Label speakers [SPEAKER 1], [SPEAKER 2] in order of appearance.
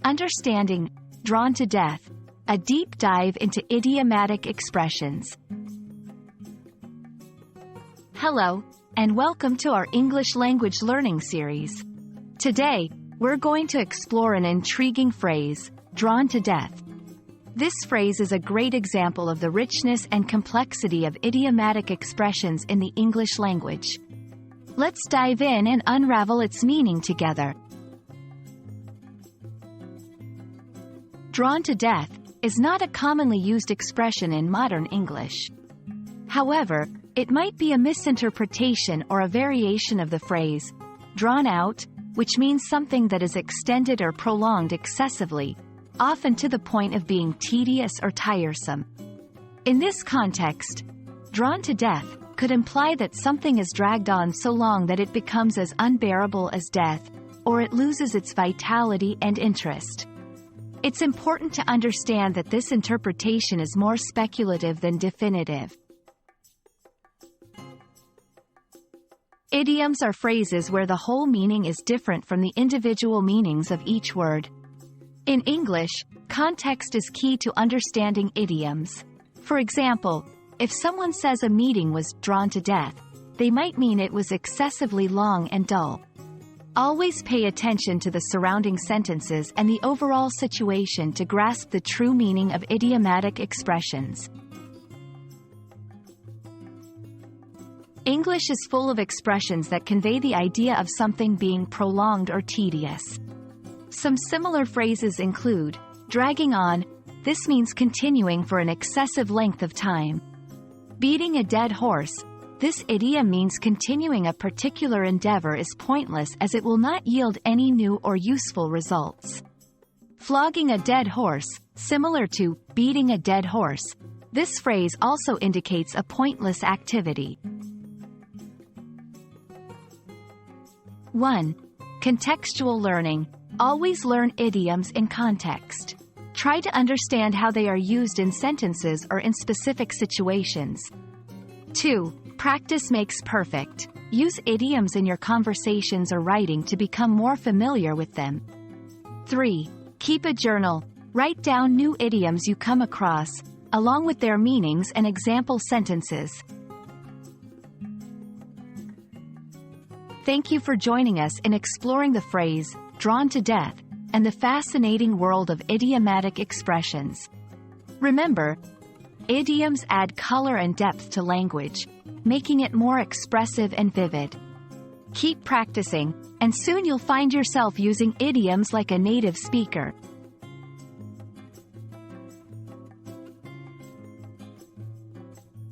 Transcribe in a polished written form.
[SPEAKER 1] Understanding Drawn to Death, a deep dive into idiomatic expressions. Hello, and welcome to our English language learning series. Today, we're going to explore an intriguing phrase, drawn to death. This phrase is a great example of the richness and complexity of idiomatic expressions in the English language. Let's dive in and unravel its meaning together. Drawn to death is not a commonly used expression in modern English. However, it might be a misinterpretation or a variation of the phrase, drawn out, which means something that is extended or prolonged excessively, often to the point of being tedious or tiresome. In this context, drawn to death could imply that something is dragged on so long that it becomes as unbearable as death, or it loses its vitality and interest. It's important to understand that this interpretation is more speculative than definitive. Idioms are phrases where the whole meaning is different from the individual meanings of each word. In English, context is key to understanding idioms. For example, if someone says a meeting was drawn to death, they might mean it was excessively long and dull. Always pay attention to the surrounding sentences and the overall situation to grasp the true meaning of idiomatic expressions. English is full of expressions that convey the idea of something being prolonged or tedious. Some similar phrases include, dragging on, this means continuing for an excessive length of time. Beating a dead horse, this idiom means continuing a particular endeavor is pointless as it will not yield any new or useful results. Flogging a dead horse, similar to beating a dead horse, this phrase also indicates a pointless activity. 1. Contextual learning. Always learn idioms in context. Try to understand how they are used in sentences or in specific situations. 2. Practice makes perfect. Use idioms in your conversations or writing to become more familiar with them. 3. Keep a journal. Write down new idioms you come across, along with their meanings and example sentences. Thank you for joining us in exploring the phrase, drawn to death, and the fascinating world of idiomatic expressions. Remember, idioms add color and depth to language, making it more expressive and vivid. Keep practicing, and soon you'll find yourself using idioms like a native speaker.